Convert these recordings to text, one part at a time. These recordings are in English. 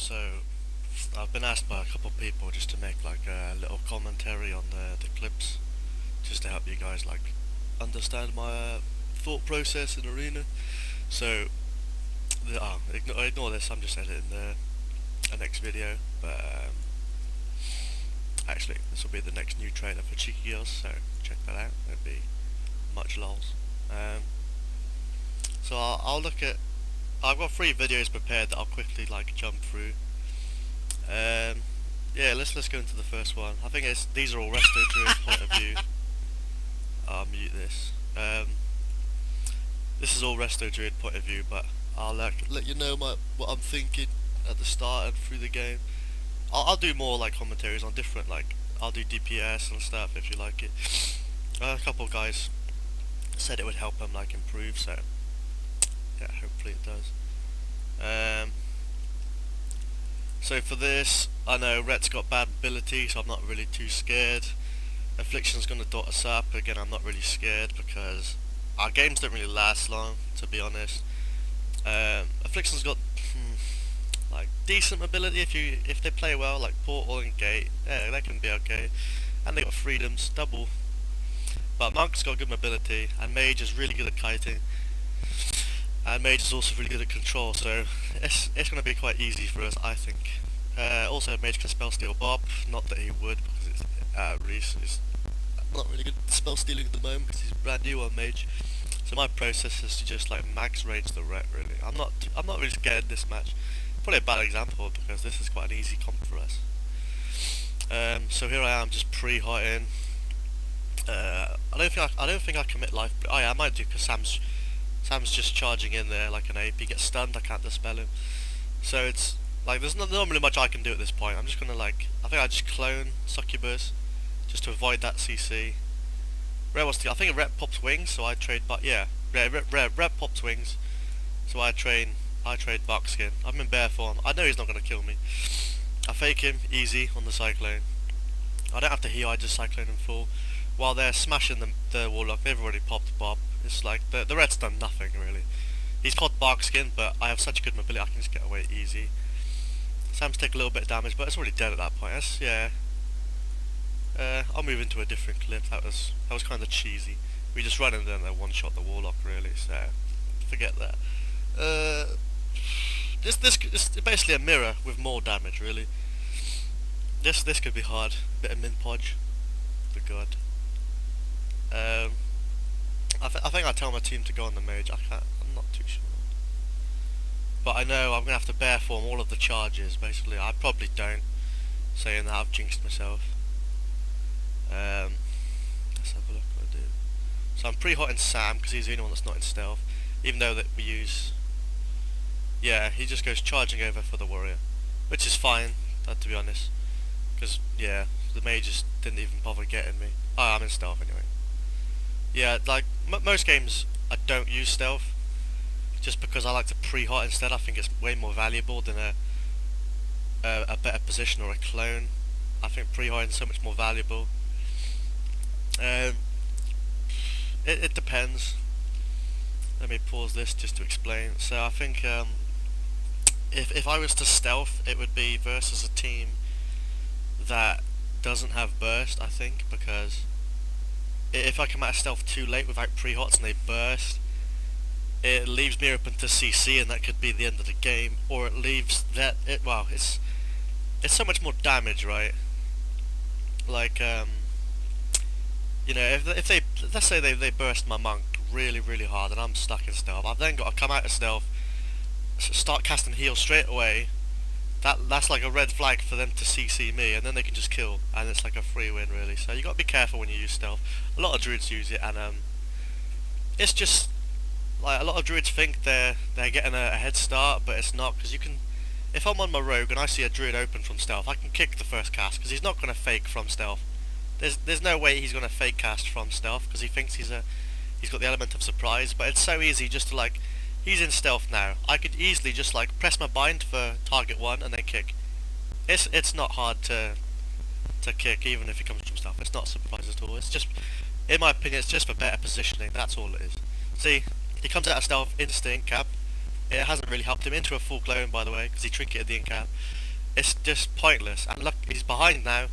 So, I've been asked by a couple of people just to make like a little commentary on the clips, just to help you guys like understand my thought process in Arena. So, ignore this. I'm just editing the next video, but actually this will be the next new trailer for Cheeky Girls. So check that out. It'll be much lols. So I'll look at. I've got 3 videos prepared that I'll quickly like jump through. Yeah, let's go into the first one. I think these are all Resto Druid's point of view. I'll mute this. This is all Resto Druid point of view, but I'll let you know what I'm thinking at the start and through the game. I'll do more like commentaries on different I'll do DPS and stuff if you like it. A couple of guys said it would help them like improve, so yeah, hopefully it does. So for this, I know Rhett's got bad ability, so I'm not really too scared. Affliction's gonna dot us up, again I'm not really scared because our games don't really last long, to be honest. Affliction's got like decent ability if they play well, like Portal and Gate, yeah, they can be okay. And they got freedoms, double. But Monk's got good mobility, and Mage is really good at kiting. And Mage is also really good at control, so it's going to be quite easy for us, I think. Also, Mage can spell steal Bob, not that he would, because Reese is not really good at spell stealing at the moment because he's brand new on Mage. So my process is to just like max range the Ret, really. I'm not really scared this match. Probably a bad example because this is quite an easy comp for us. So here I am, just pre-hitting. I don't think I commit life. Oh yeah, I might do because Sam's just charging in there like an ape. He gets stunned, I can't dispel him. So it's like there's not really much I can do at this point. I'm just gonna I think I just clone Succubus just to avoid that CC. I think Rep pops wings, so I trade. But yeah, Rep pops wings, so I trade Buckskin. I'm in bear form. I know he's not gonna kill me. I fake him easy on the Cyclone. I don't have to heal. I just Cyclone him full. While they're smashing the Warlock, they've already popped Bob. It's like the Red's done nothing really. He's caught Barkskin, but I have such good mobility I can just get away easy. Sam's take a little bit of damage, but it's already dead at that point. Yeah. I'll move into a different clip. That was kind of cheesy. We just run in there and they one-shot the Warlock really. So forget that. This is basically a mirror with more damage really. This could be hard. Bit of min podge. The god. I think I tell my team to go on the Mage. I'm not too sure. But I know I'm gonna have to bear form all of the charges. Basically, I probably don't. Saying that, I've jinxed myself. Let's have a look what I do. So I'm pre-hotting Sam because he's the only one that's not in stealth. Even though that we use. Yeah, he just goes charging over for the warrior, which is fine. To be honest, because yeah, the Mage just didn't even bother getting me. Oh, I'm in stealth anyway. Yeah, like most games, I don't use stealth, just because I like to pre-hot instead. I think it's way more valuable than a better position or a clone. I think pre-hotting is so much more valuable. It depends. Let me pause this just to explain. So I think if I was to stealth, it would be versus a team that doesn't have burst. I think because if I come out of stealth too late without pre-hots and they burst, it leaves me open to CC, and that could be the end of the game. Or it leaves that it's so much more damage, right? Like you know, if they let's say they burst my monk really hard and I'm stuck in stealth, I've then got to come out of stealth, start casting heal straight away. That's like a red flag for them to CC me, and then they can just kill, and it's like a free win really. So you got to be careful when you use stealth. A lot of druids use it, and it's just like a lot of druids think they're getting a head start, but it's not, because you can. If I'm on my rogue and I see a druid open from stealth, I can kick the first cast because he's not going to fake from stealth. There's no way he's going to fake cast from stealth because he thinks he's got the element of surprise. But it's so easy just to like. He's in stealth now. I could easily just like press my bind for target 1 and then kick. It's not hard to kick even if he comes from stealth. It's not a surprise at all. It's just, in my opinion, it's just for better positioning. That's all it is. See, he comes out of stealth, instinct cap, It hasn't really helped him into a full clone, by the way, because he trinketed the incap. It's just pointless. And look, he's behind now.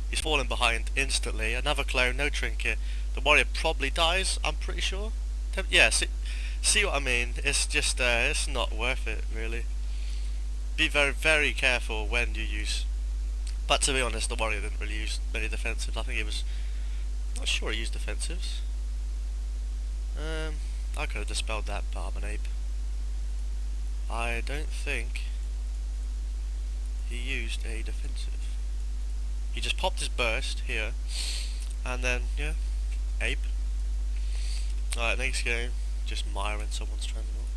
He's fallen behind instantly. Another clone, no trinket. The warrior probably dies, I'm pretty sure. Yeah, see what I mean? It's just, it's not worth it, really. Be very, very careful when you use... But to be honest, the warrior didn't really use many defensives. I think he was... Not sure he used defensives. I could have dispelled that, but I'm an ape. I don't think he used a defensive. He just popped his burst here, and then, yeah, ape. Alright, next game, just miring someone's transport.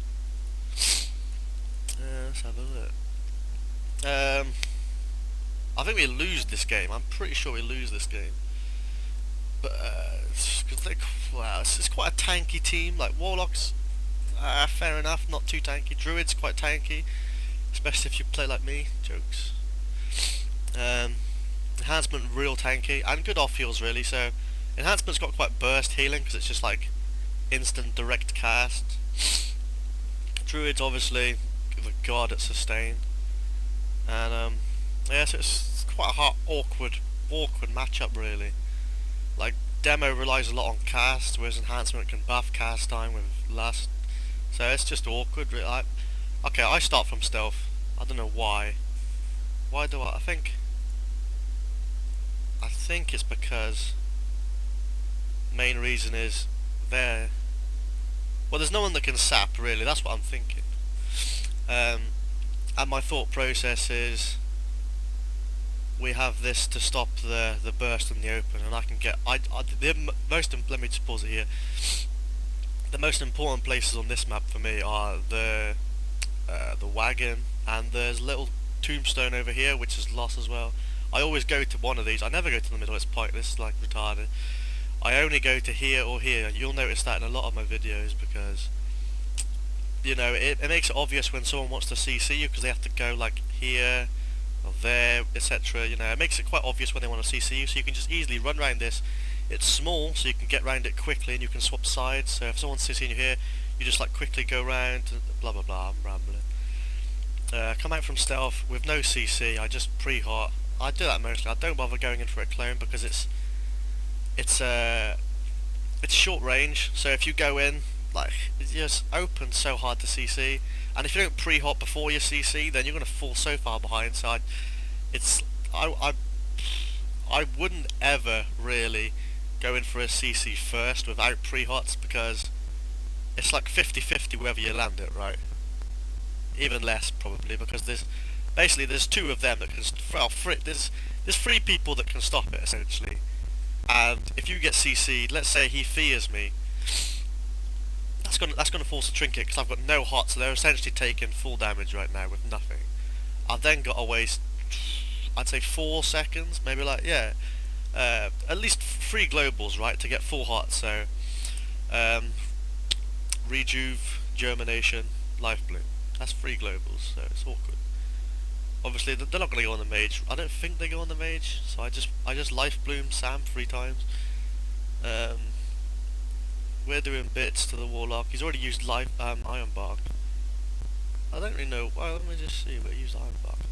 Let's have a look. I think we lose this game. I'm pretty sure we lose this game. But, cause wow, it's quite a tanky team. Like, Warlocks, fair enough, not too tanky. Druid's quite tanky, especially if you play like me. Jokes. Enhancement real tanky, and good off heals really, so Enhancement's got quite burst healing, because it's just like instant direct cast. Druid's obviously the god at sustain. And yeah, so it's quite a hard, awkward matchup really. Like, Demo relies a lot on cast, whereas Enhancement can buff cast time with Lust. So it's just awkward. Okay, I start from stealth. I don't know why. Why do I? I think it's because main reason is there. Well, there's no one that can sap really. That's what I'm thinking. And my thought process is we have this to stop the burst in the open, and I can get let me just pause it here. The most important places on this map for me are the wagon, and there's a little tombstone over here which is lost as well. I always go to one of these. I never go to the middle. It's pointless. It's like retarded. I only go to here or here. You'll notice that in a lot of my videos, because you know it makes it obvious when someone wants to CC you, because they have to go like here or there, etc. You know, it makes it quite obvious when they want to CC you, so you can just easily run around this. It's small, so you can get around it quickly, and you can swap sides. So if someone's CCing you here, you just like quickly go around. Blah blah blah. I'm rambling. Come out from stealth with no CC. I just pre-hot. I do that mostly. I don't bother going in for a clone, because it's short range. So if you go in, like, it's just open so hard to CC, and if you don't pre-hot before you CC, then you're gonna fall so far behind. So I wouldn't ever really go in for a CC first without pre-hots, because it's like 50-50 whether you land it, right? Even less probably, because there's two of them that can, well, there's three people that can stop it essentially. And if you get CC'd, let's say he fears me, that's gonna force a trinket, because I've got no hot, so they're essentially taking full damage right now with nothing. I've then got to waste, I'd say 4 seconds, maybe, like, yeah, at least 3 globals, right, to get full hot. So rejuve, germination, life bloom. That's 3 globals, so it's awkward. Obviously, they're not going to go on the mage. I don't think they go on the mage, so I just life bloom Sam 3 times. We're doing bits to the Warlock. He's already used Iron Bark. I don't really know. Well, let me just see what he used Iron Bark on.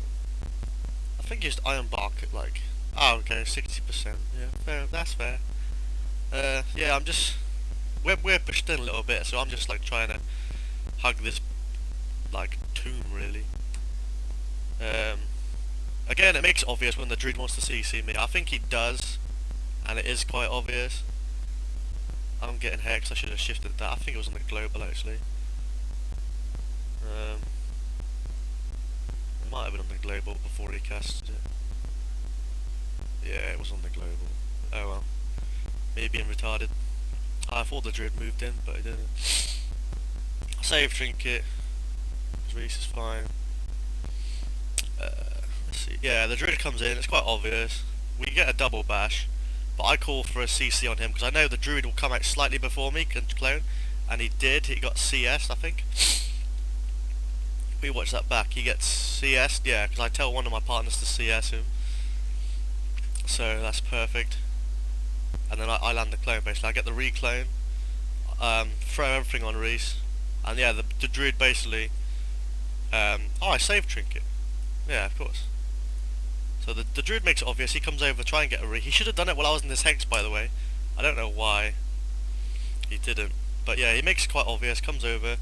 I think he used Iron Bark at like... Oh, okay, 60%. Yeah, fair. That's fair. Yeah, I'm just... We're pushed in a little bit, so I'm just like trying to hug this like tomb really. Again, it makes it obvious when the Druid wants to CC me. I think he does, and it is quite obvious. I'm getting hexed. I should have shifted that. I think it was on the global actually. It might have been on the global before he casted it. Yeah, it was on the global. Oh well. Me being retarded. I thought the Druid moved in, but he didn't. Save trinket. Reese is fine. Let's see. Yeah, the Druid comes in. It's quite obvious. We get a double bash, but I call for a CC on him, because I know the Druid will come out slightly before me, can clone, and he did. He got CS'd, I think. We watch that back. He gets CS'd, yeah, because I tell one of my partners to CS him. So that's perfect. And then I land the clone basically. I get the reclone, throw everything on Reese, and yeah, the Druid basically Oh, I saved Trinket. Yeah, of course. So the Druid makes it obvious. He comes over, try and get a re. He should have done it while I was in this hex, by the way. I don't know why he didn't. But yeah, he makes it quite obvious, comes over,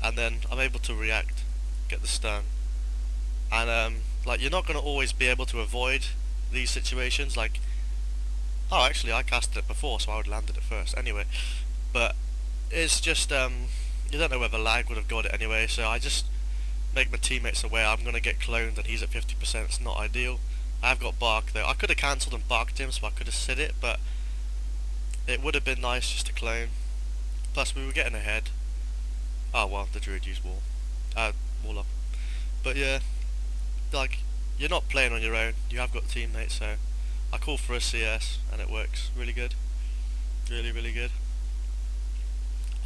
and then I'm able to react, get the stun. And like, you're not going to always be able to avoid these situations. Like, oh, actually I casted it before, so I would have landed it first. Anyway, but it's just, you don't know whether lag would have got it anyway, so I just make my teammates aware I'm going to get cloned and he's at 50%. It's not ideal. I've got bark though. I could have cancelled and barked him, so I could have sit it, but it would have been nice just to clone. Plus we were getting ahead. Oh well, the Druid used Warlock. But yeah, like, you're not playing on your own. You have got teammates, so I call for a CS and it works really good. Really, really good.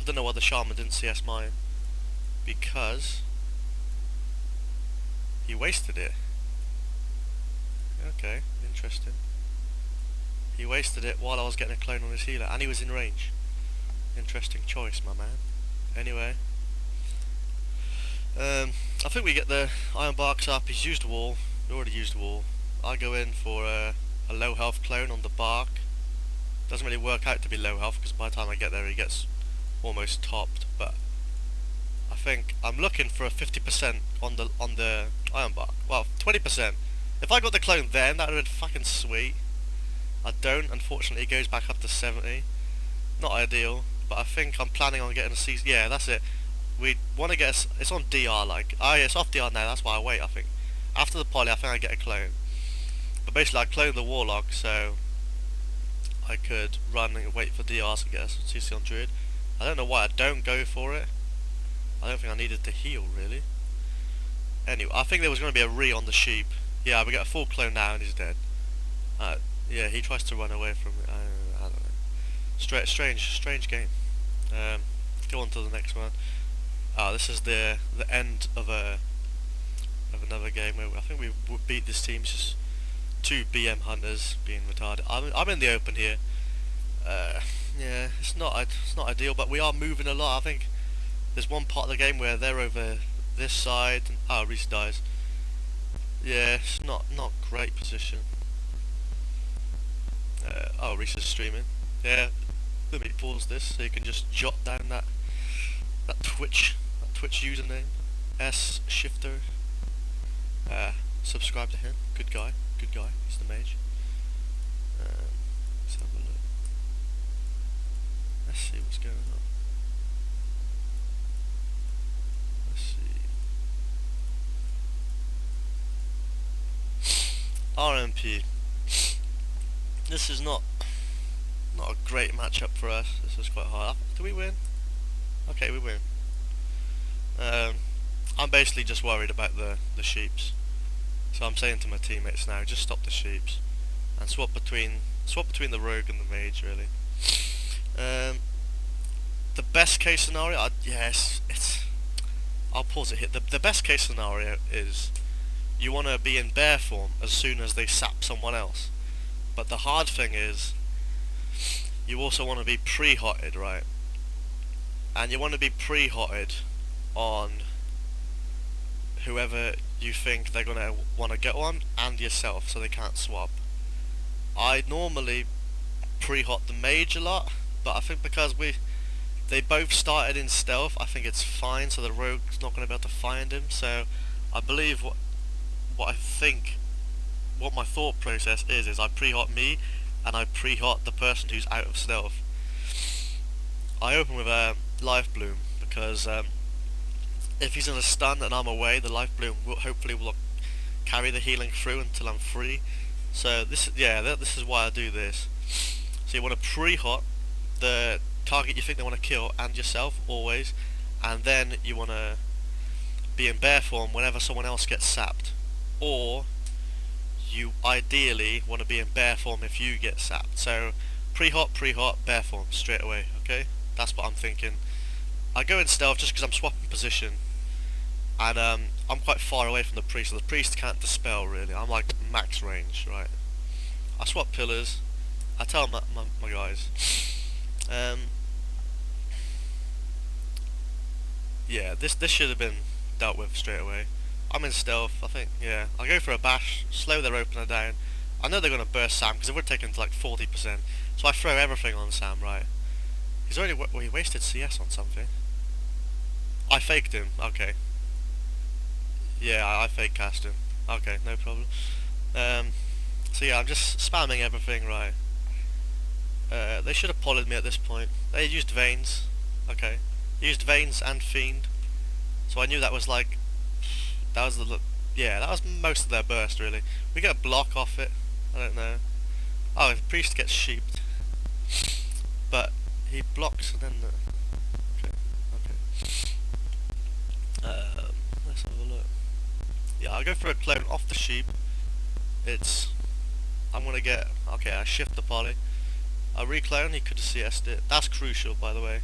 I don't know why the Shaman didn't CS mine, because he wasted it. Okay, interesting. He wasted it while I was getting a clone on his healer, and he was in range. Interesting choice, my man. Anyway, I think we get the Iron Barks up. He's used a wall. We already used a wall. I go in for a low health clone on the Bark. Doesn't really work out to be low health, because by the time I get there he gets almost topped. But I think I'm looking for a 50% on the Iron Bark. Well, 20%. If I got the clone then, that would have been fucking sweet. I don't. Unfortunately, it goes back up to 70. Not ideal, but I think I'm planning on getting a C. Yeah, that's it. We want to get it's on DR, like, oh yeah, it's off DR now. That's why I wait. I think after the poly, I think I get a clone. But basically, I cloned the Warlock, so I could run and wait for DRs, I guess. CC on Druid. I don't know why I don't go for it. I don't think I needed to heal really. Anyway, I think there was going to be a re on the sheep. Yeah, we get a full clone now and he's dead. Yeah, he tries to run away from it. I don't know. Strange game. Go on to the next one. This is the end of another game where I think we beat this team. It's just two BM hunters being retarded. I'm in the open here. Yeah, it's not ideal, but we are moving a lot. I think there's one part of the game where they're over this side. And, Reese dies. Yeah, it's not great position. Reese is streaming. Yeah, let me pause this so you can just jot down that Twitch username. S Shifter. Subscribe to him. Good guy. He's the mage. Let's have a look. Let's see what's going on. Let's see. RMP. This is not a great matchup for us. This is quite hard. Do we win? Okay, we win. I'm basically just worried about the sheeps. So I'm saying to my teammates now, just stop the sheeps and swap between the rogue and the mage really. The best case scenario, I'll pause it here. The best case scenario is you want to be in bear form as soon as they sap someone else. But the hard thing is, you also want to be pre-hotted, right? And you want to be pre-hotted on whoever you think they're going to want to get on, and yourself, so they can't swap. I normally pre-hot the mage a lot, but I think because they both started in stealth, I think it's fine, so the rogue's not going to be able to find him. So I believe what my thought process is I pre-hot me, and I pre-hot the person who's out of stealth. I open with a life bloom because if he's in a stun and I'm away, the life bloom hopefully will carry the healing through until I'm free. So this is why I do this. So you want to pre-hot the target you think they want to kill and yourself always, and then you want to be in bear form whenever someone else gets sapped, or you ideally want to be in bear form if you get sapped. So pre-hot, bear form straight away. Okay, that's what I'm thinking. I go in stealth just because I'm swapping position, and I'm quite far away from the priest, so the priest can't dispel really. I'm like max range, right? I swap pillars. I tell my guys, yeah, this should have been dealt with straight away. I'm in stealth, I think, yeah. I'll go for a bash, slow their opener down. I know they're going to burst Sam, because it would take him to like 40%. So I throw everything on Sam, right? He's already, well, he wasted CS on something. I faked him, okay. Yeah, I fake cast him. Okay, no problem. So yeah, I'm just spamming everything, right. They should have polled me at this point. They used Veins, okay. They used Veins and Fiend. So I knew that was like, that was most of their burst really. We get a block off it, I don't know. Oh, the Priest gets sheeped. But he blocks and then, okay. Let's have a look. Yeah, I'll go for a clone off the sheep. I'm gonna get, okay, I shift the poly. I reclone, he could have CS'd it. That's crucial, by the way.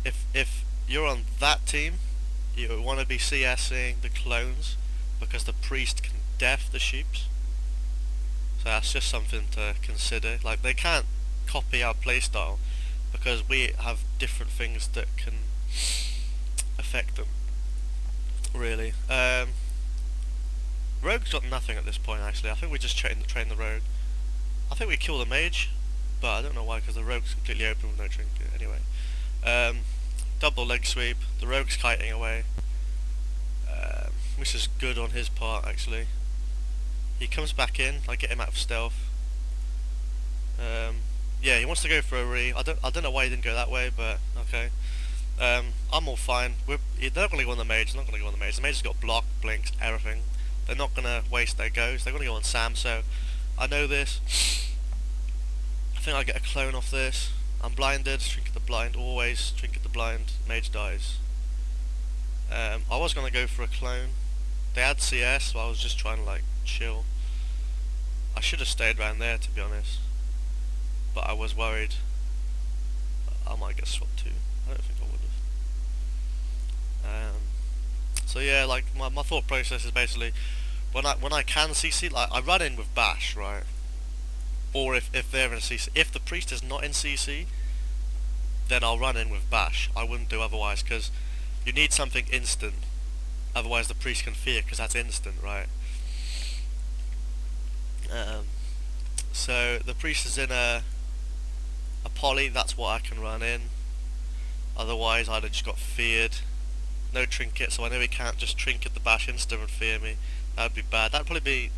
If you're on that team, you want to be CSing the clones, because the priest can def the sheeps. So that's just something to consider. Like, they can't copy our playstyle, because we have different things that can affect them, really. Rogue's got nothing at this point, actually. I think we just train the rogue. I think we kill the mage, but I don't know why, because the rogue's completely open with no trinket. Anyway, double leg sweep. The rogue's kiting away, which is good on his part, actually. He comes back in. I get him out of stealth. Yeah, he wants to go for a re. I don't know why he didn't go that way, but okay. I'm all fine. They're not going to go on the mage. They're not going to go on the mage. The mage has got block, blinks, everything. They're not going to waste their goes. They're going to go on Sam, so I know this. I think I get a clone off this. I'm blinded. Trinket the blind. Always trinket the blind. Mage dies. I was going to go for a clone. They had CS, so I was just trying to like chill. I should have stayed around there, to be honest. But I was worried I might get swapped too. I don't think I would have. So yeah, like my thought process is basically when I can CC, like I run in with Bash, right? Or if they're in CC, if the priest is not in CC, then I'll run in with Bash. I wouldn't do otherwise, because you need something instant. Otherwise the priest can fear, because that's instant, right? So the priest is in a poly, that's what I can run in. Otherwise I'd have just got feared. No trinket, so I know he can't just trinket the bash insta and fear me. That would be bad. That'd probably be,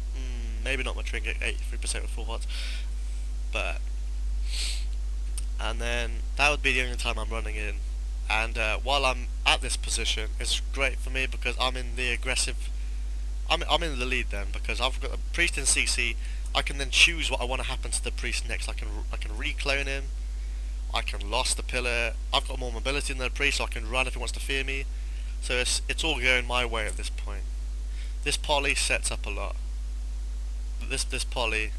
maybe not my trinket, 83% with full hearts. But, and then that would be the only time I'm running in. And while I'm at this position, it's great for me because I'm in the aggressive, I'm in the lead then, because I've got a priest in CC. I can then choose what I want to happen to the priest next. I can reclone him. I can loss the pillar. I've got more mobility than the priest, so I can run if he wants to fear me. So it's all going my way at this point. This poly sets up a lot. This poly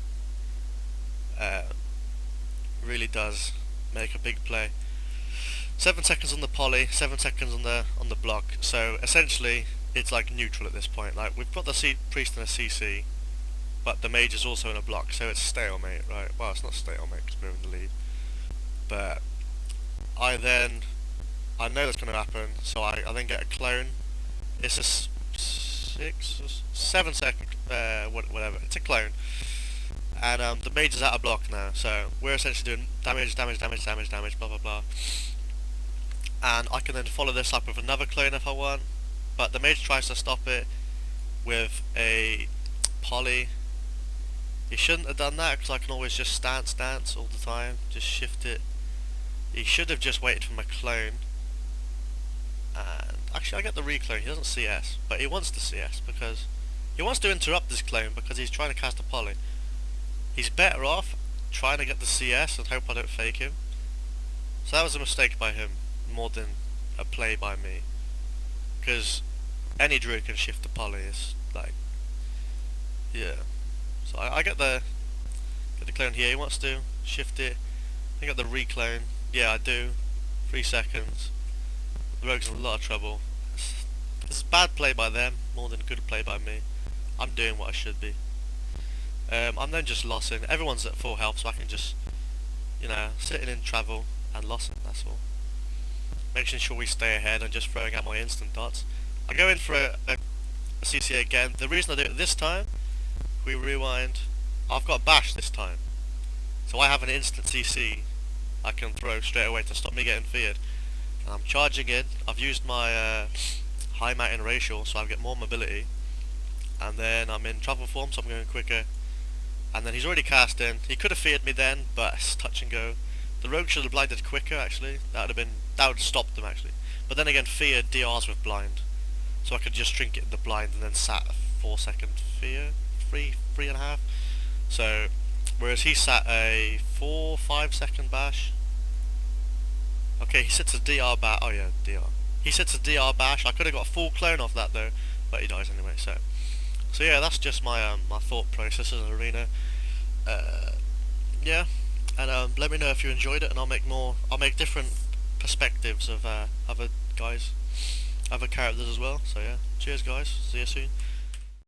really does make a big play. 7 seconds on the poly, 7 seconds on the block. So essentially, it's like neutral at this point. Like we've got the priest in a CC, but the mage is also in a block, so it's stalemate, right? Well, it's not stalemate because we're in the lead. But I know that's going to happen, so I then get a clone. It's a 6 or 7 second, whatever. It's a clone, and the mage is out of block now, so we're essentially doing damage, blah blah blah. And I can then follow this up with another clone if I want, but the mage tries to stop it with a poly. He shouldn't have done that because I can always just stance all the time, just shift it. He should have just waited for my clone. And actually I get the reclone. He doesn't CS, but he wants to CS because he wants to interrupt this clone because he's trying to cast a poly. He's better off trying to get the CS and hope I don't fake him. So that was a mistake by him more than a play by me, because any druid can shift the poly. It's like, yeah. So I get the clone here. He wants to shift it. I got the reclone. Yeah, I do. 3 seconds. The rogue's in a lot of trouble. It's bad play by them, more than good play by me. I'm doing what I should be. I'm then just lossing. Everyone's at full health, so I can just, sitting in travel and lossing, that's all. Making sure we stay ahead and just throwing out my instant dots. I go in for a CC again. The reason I do it this time, we rewind, I've got bash this time. So I have an instant CC I can throw straight away to stop me getting feared. And I'm charging in, I've used my high mountain racial so I get more mobility. And then I'm in travel form so I'm going quicker. And then he's already cast in. He could have feared me then, but it's touch and go. The rogue should have blinded quicker actually. That would have stopped them actually. But then again, fear DRs with blind, so I could just trinket the blind and then sat a 4-second fear, 3.5. So whereas he sat a 4-5 second bash. Okay, he sits a DR bash. Oh yeah, DR. He sits a DR bash. I could have got a full clone off that though, but he dies anyway. So yeah, that's just my my thought process as an arena. Yeah, and let me know if you enjoyed it, and I'll make more. I'll make different perspectives of other guys, other characters as well. So yeah, cheers guys. See you soon.